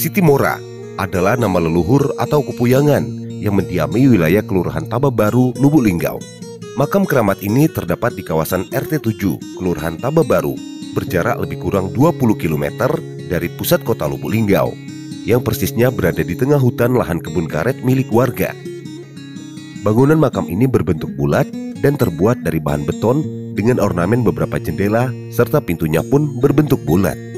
Siti Mora adalah nama leluhur atau kepuyangan yang mendiami wilayah Kelurahan Tababaru, Lubuk Linggau. Makam keramat ini terdapat di kawasan RT 7, Kelurahan Tababaru, berjarak lebih kurang 20 km dari pusat kota Lubuk Linggau, yang persisnya berada di tengah hutan lahan kebun karet milik warga. Bangunan makam ini berbentuk bulat dan terbuat dari bahan beton dengan ornamen beberapa jendela serta pintunya pun berbentuk bulat.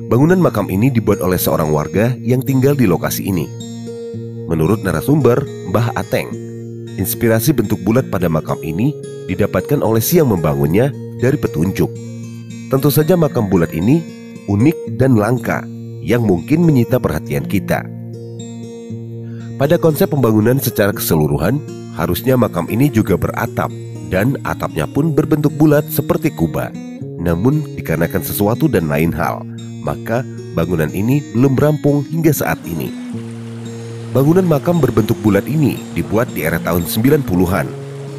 Bangunan makam ini dibuat oleh seorang warga yang tinggal di lokasi ini. Menurut narasumber, Mbah Ateng, inspirasi bentuk bulat pada makam ini didapatkan oleh si yang membangunnya dari petunjuk. Tentu saja makam bulat ini unik dan langka yang mungkin menyita perhatian kita. Pada konsep pembangunan secara keseluruhan, harusnya makam ini juga beratap dan atapnya pun berbentuk bulat seperti kubah. Namun dikarenakan sesuatu dan lain hal, maka bangunan ini belum rampung hingga saat ini. Bangunan makam berbentuk bulat ini dibuat di era tahun 90-an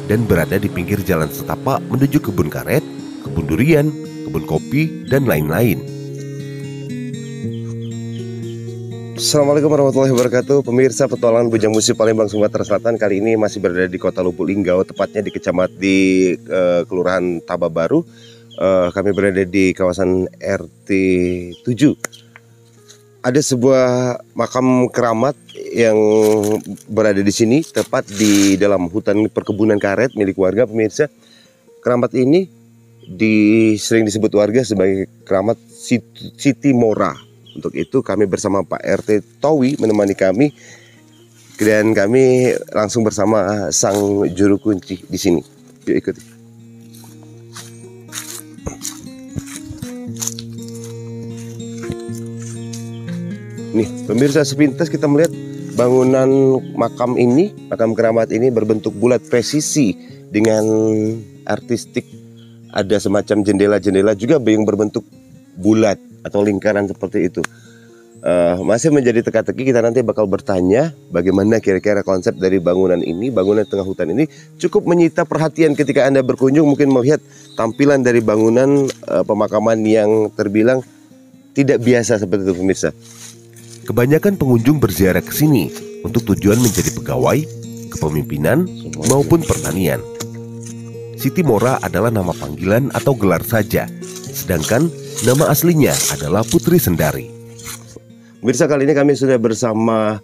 dan berada di pinggir jalan setapak menuju kebun karet, kebun durian, kebun kopi, dan lain-lain. Assalamualaikum warahmatullahi wabarakatuh. Pemirsa Petualangan Bujang Musi Palembang, Sumatera Selatan. Kali ini masih berada di kota Lubuk Linggau, tepatnya di Kelurahan Tababaru. Kami berada di kawasan RT 7. Ada sebuah makam keramat yang berada di sini, tepat di dalam hutan perkebunan karet milik warga. Pemirsa, keramat ini sering disebut warga sebagai keramat Siti Mora. Untuk itu kami bersama Pak RT Towi menemani kami, dan kami langsung bersama sang juru kunci di sini. Yuk ikuti. Nih pemirsa, sepintas kita melihat bangunan makam keramat ini berbentuk bulat presisi dengan artistik. Ada semacam jendela-jendela juga yang berbentuk bulat atau lingkaran seperti itu. Masih menjadi teka-teki, kita nanti bakal bertanya bagaimana kira-kira konsep dari bangunan ini. Bangunan tengah hutan ini cukup menyita perhatian ketika Anda berkunjung, mungkin melihat tampilan dari bangunan pemakaman yang terbilang tidak biasa seperti itu, pemirsa. Kebanyakan pengunjung berziarah ke sini untuk tujuan menjadi pegawai, kepemimpinan, maupun pertanian. Siti Mora adalah nama panggilan atau gelar saja, sedangkan nama aslinya adalah Putri Sendari. Pemirsa, kali ini kami sudah bersama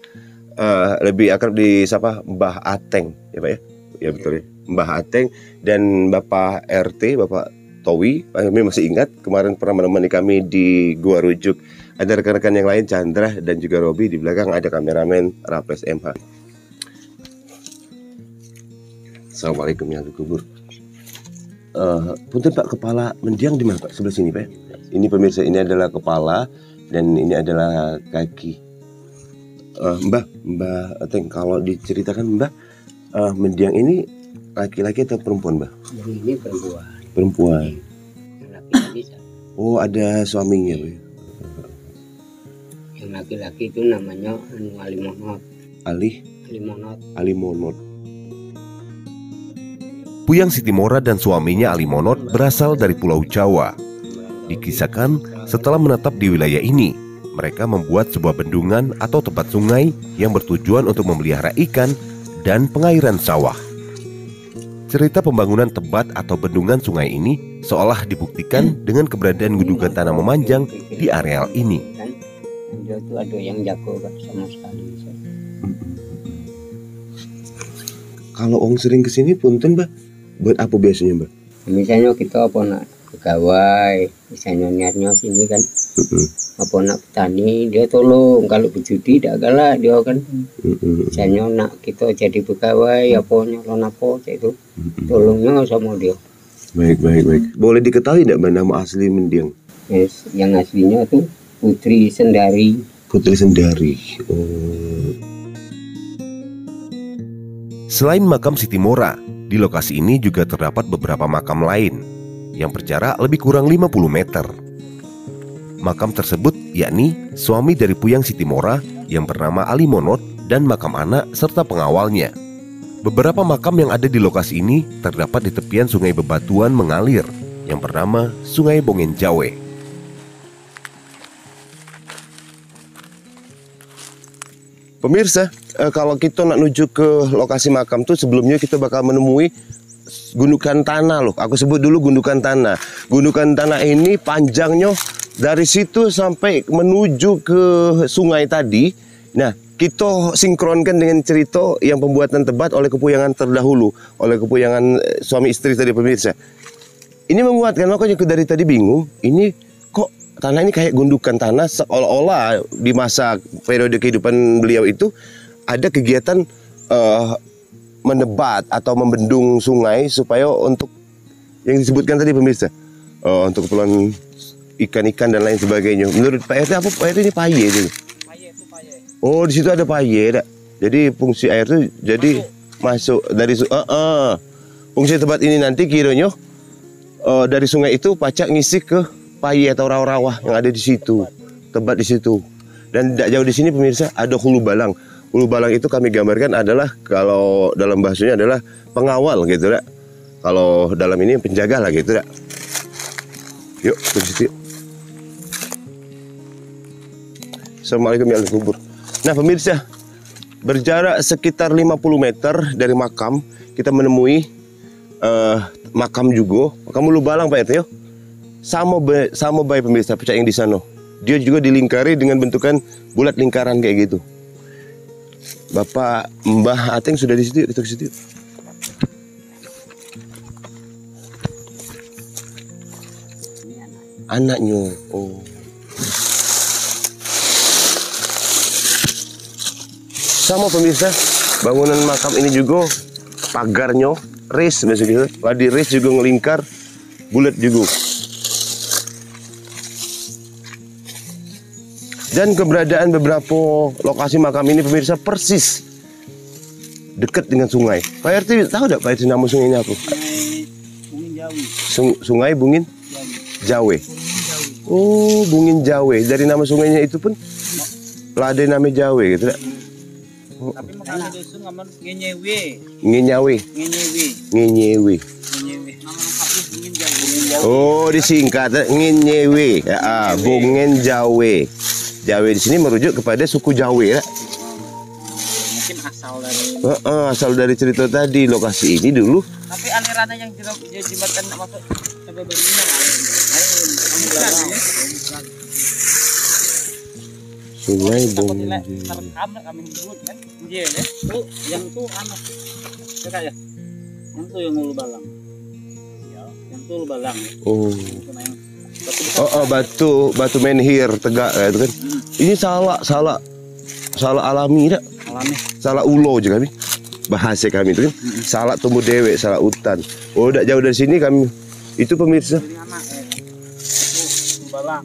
lebih akrab disapa Mbah Ateng, ya Pak ya? Ya betul ya, Mbah Ateng dan Bapak RT, Bapak Towi. Kami masih ingat kemarin pernah menemani kami di Gua Rujuk. Ada rekan-rekan yang lain, Chandra dan juga Robi. Di belakang ada kameramen Rapes MH. Assalamualaikum ya kubur. Punten Pak, kepala mendiang di mana Pak? Sebelah sini Pak. Ini pemirsa, ini adalah kepala dan ini adalah kaki. Mbah Ateng, kalau diceritakan Mbah, mendiang ini laki-laki atau perempuan Mbah? Yang ini perempuan. Perempuan. Yang laki-laki saya. Oh, ada suaminya Pak. Yang laki-laki itu namanya Alimonot. Alimonot. Puyang Siti Mora dan suaminya Alimonot berasal dari Pulau Jawa. Dikisahkan setelah menetap di wilayah ini, mereka membuat sebuah bendungan atau tempat sungai yang bertujuan untuk memelihara ikan dan pengairan sawah. Cerita pembangunan tempat atau bendungan sungai ini seolah dibuktikan dengan keberadaan gundukan tanah memanjang di areal ini. Dia tuh ada yang jago sama sekali. Kalau orang sering kesini punten Mbak, buat apa biasanya Mbak? Misalnya kita apa nak pegawai, misalnya niatnya sini kan, apa nak petani dia tolong, kalau berjudi tidak galak dia kan. Misalnya nak kita jadi pegawai, apa nyalon apa itu, tolongnya sama dia. Baik. Boleh diketahui tidak Mbak nama asli mendiang? Yes, yang aslinya tuh Putri Sendari. Putri Sendari. Oh. Selain makam Siti Mora, di lokasi ini juga terdapat beberapa makam lain yang berjarak lebih kurang 50 meter. Makam tersebut yakni suami dari Puyang Siti Mora yang bernama Alimonot dan makam anak serta pengawalnya. Beberapa makam yang ada di lokasi ini terdapat di tepian sungai bebatuan mengalir yang bernama Sungai Bongen Jawe. Pemirsa, kalau kita nak menuju ke lokasi makam tuh sebelumnya kita bakal menemui gundukan tanah loh. Aku sebut dulu gundukan tanah. Gundukan tanah ini panjangnya dari situ sampai menuju ke sungai tadi. Nah, kita sinkronkan dengan cerita yang pembuatan Tebat oleh kepuyangan terdahulu, oleh kepuyangan suami istri tadi pemirsa. Ini menguatkan, makanya dari tadi bingung, ini kok tanah ini kayak gundukan tanah, seolah-olah di masa periode kehidupan beliau itu ada kegiatan menebat atau membendung sungai supaya untuk yang disebutkan tadi pemirsa, untuk keperluan ikan-ikan dan lain sebagainya. Menurut Pak RT apa? Pak RT ini paye itu. Paye itu paye. Oh, di situ ada paye, dak. Jadi fungsi air itu jadi masuk dari fungsi Tebat ini nanti kiranya dari sungai itu pacak ngisi ke paye atau rawa-rawa yang ada di situ, Tebat di situ. Dan tidak jauh di sini pemirsa ada hulu balang. Hulu balang itu kami gambarkan adalah kalau dalam bahasanya adalah pengawal gitu, dak. Kalau dalam ini penjaga lah gitu, dak. Yuk ke situ. Assalamualaikum ya kubur. Nah pemirsa, berjarak sekitar 50 meter dari makam kita menemui makam juga, makam hulu balang Pak RT. Sama baik pemirsa pecah yang di sana. Dia juga dilingkari dengan bentukan bulat lingkaran kayak gitu. Bapak Mbah Ateng sudah di situ, kita ke situ. Anaknya. Oh. Sama pemirsa, bangunan makam ini juga pagarnya race maksudnya. Di race juga ngelingkar bulat juga. Dan keberadaan beberapa lokasi makam ini pemirsa persis dekat dengan sungai. Pak RT tahu tidak Pak RT nama sungainya apa? Bungin Jawi. Sungai Bungin Jawe. Oh, Bungin Jawe. Dari nama sungainya itu pun lade nama Jawe gitu. Tapi makanya dusun ngaman Ngenyewe. Ngenyawe. Ngenyewe. Ngenyewe. Ngenyewe. Nama lengkapnya Bungin Jawi. Bungin Jawi. Oh, disingkat Ngenyewe. Ya, Bungen Jawe. Jawe di sini merujuk kepada suku Jawe ya. Mungkin asal dari. Asal dari cerita tadi lokasi ini dulu. Tapi alirannya yang jembatan masuk sampai begini Sungai Bungen. kami sebut kan. Iya ya. Tuh yang tuh anak. Ya. Yang tuh yang hulu balang. Ya, yang tuh hulu balang. Oh. Batu menhir tegak ya, itu kan. Ini salah alami dak. Alami. Salah ulo aja kami. Bahasa kami itu kan. Salah tumbuh dewek, salah hutan. Oh, tidak jauh dari sini kami. Itu pemirsa. Ini anak Itu balang.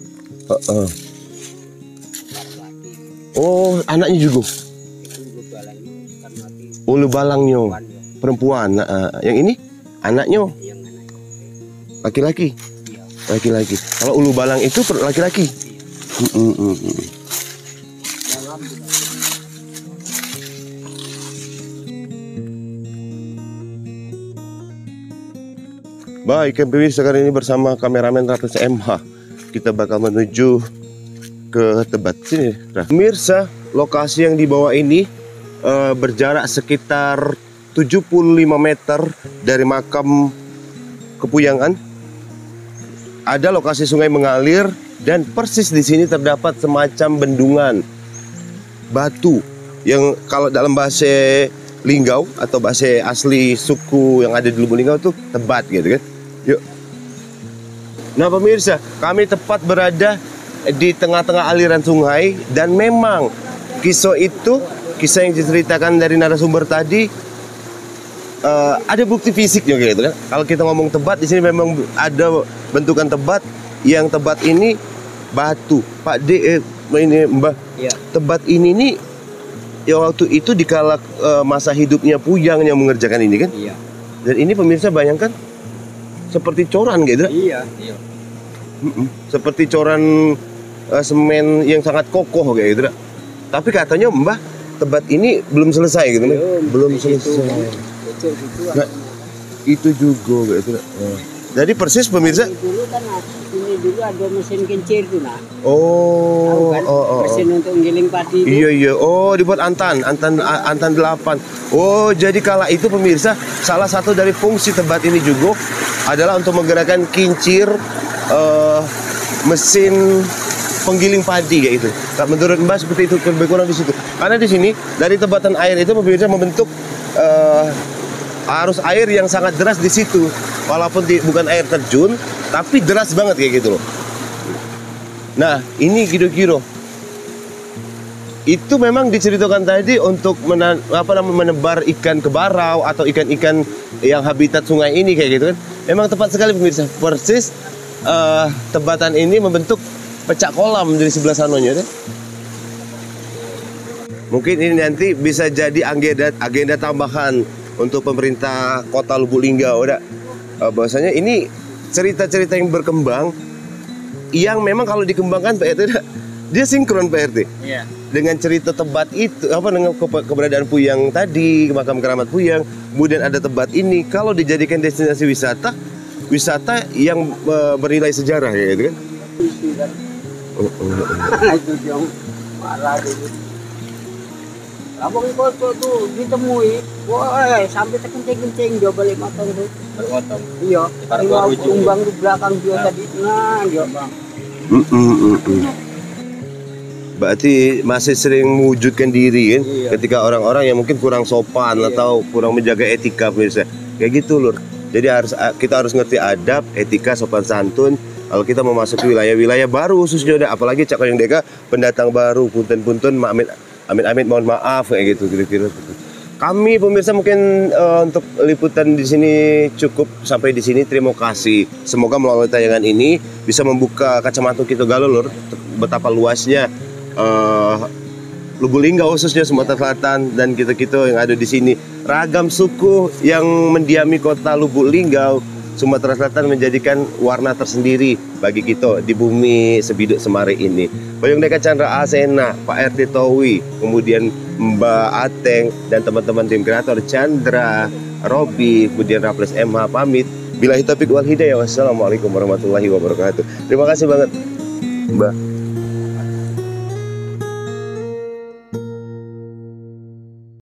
Oh, anaknya juga. Oh, balangnya. Perempuan. Yang ini anaknya. Laki-laki. Laki-laki. Kalau ulu balang itu laki-laki. Baik, pemirsa, kali ini bersama kameramen Ratus MH kita bakal menuju ke Tebat sini. Nah, pemirsa, lokasi yang dibawa ini berjarak sekitar 75 meter dari makam kepuyangan. Ada lokasi sungai mengalir dan persis di sini terdapat semacam bendungan batu yang kalau dalam bahasa Linggau atau bahasa asli suku yang ada di Lubuk Linggau itu Tebat gitu kan. Yuk. Nah pemirsa, kami tepat berada di tengah-tengah aliran sungai dan memang kisah yang diceritakan dari narasumber tadi ada bukti fisiknya gitu kan. Kalau kita ngomong Tebat di sini memang ada bentukan Tebat, yang Tebat ini batu. Pak D ini Mbah. Ya. Tebat ini nih ya waktu itu di kala masa hidupnya Puyang yang mengerjakan ini kan. Iya. Dan ini pemirsa bayangkan seperti coran gitu. Iya. Seperti coran semen yang sangat kokoh kayak gitu. Tapi katanya Mbah Tebat ini belum selesai gitu. Belum selesai. Nah, itu juga gitu. Jadi persis pemirsa. Dulu kan ini ini dulu ada mesin kincir tuh nah. Oh, Tahu kan? oh. Mesin untuk giling padi itu. Iya iya. Oh, dibuat antan 8. Oh, jadi kala itu pemirsa, salah satu dari fungsi tebat ini juga adalah untuk menggerakkan kincir mesin penggiling padi kayak itu. Menurut Mbak seperti itu lebih kurang di situ. Karena di sini dari tebatan air itu pemirsa membentuk arus air yang sangat deras di situ. Walaupun bukan air terjun, tapi deras banget kayak gitu loh. Nah, ini kira-kira itu memang diceritakan tadi untuk menebar ikan kebarau atau ikan-ikan yang habitat sungai ini kayak gitu kan. Memang tepat sekali pemirsa. Persis tebatan ini membentuk pecah kolam dari sebelah sanonya deh. Mungkin ini nanti bisa jadi agenda tambahan untuk pemerintah Kota Lubuk Linggau. Bahwasanya ini cerita-cerita yang berkembang yang memang kalau dikembangkan Pak RT dia sinkron Pak RT. Iya. Dengan cerita tebat itu dengan keberadaan Puyang tadi, makam keramat Puyang, kemudian ada tebat ini kalau dijadikan destinasi wisata yang bernilai sejarah ya gitu kan. Itu dong malah dulu. Abang Koto tuh ditemui, wah sampai terkencing-kencing dia balik matang tuh. Bermotong. Iya, Baru kalau tumbang di belakang dia tadi, nah dia bang. Berarti masih sering mewujudkan diri kan, Iya. ketika orang-orang yang mungkin kurang sopan atau kurang menjaga etika pemirsa, kayak gitu lur. Jadi kita harus ngerti adab, etika, sopan santun. Kalau kita memasuki wilayah-wilayah baru khususnya apalagi cak yang deka pendatang baru, punten-punten, amit-amit mohon maaf kayak gitu kira-kira. Kami pemirsa mungkin untuk liputan di sini cukup sampai di sini. Terima kasih. Semoga melalui tayangan ini bisa membuka kacamata kita galur betapa luasnya Lubuk Linggau khususnya Sumatera Selatan dan kita yang ada di sini. Ragam suku yang mendiami kota Lubuk Linggau Sumatera Selatan menjadikan warna tersendiri bagi kita di bumi sebiduk Semari ini. Boyong Deka Chandra Asena, Pak RT Towi, kemudian Mbak Ateng dan teman-teman tim kreator Chandra, Robi, kemudian Raples MH pamit. Billahi taufiq wal hidayah. Wassalamualaikum warahmatullahi wabarakatuh. Terima kasih banget Mbak.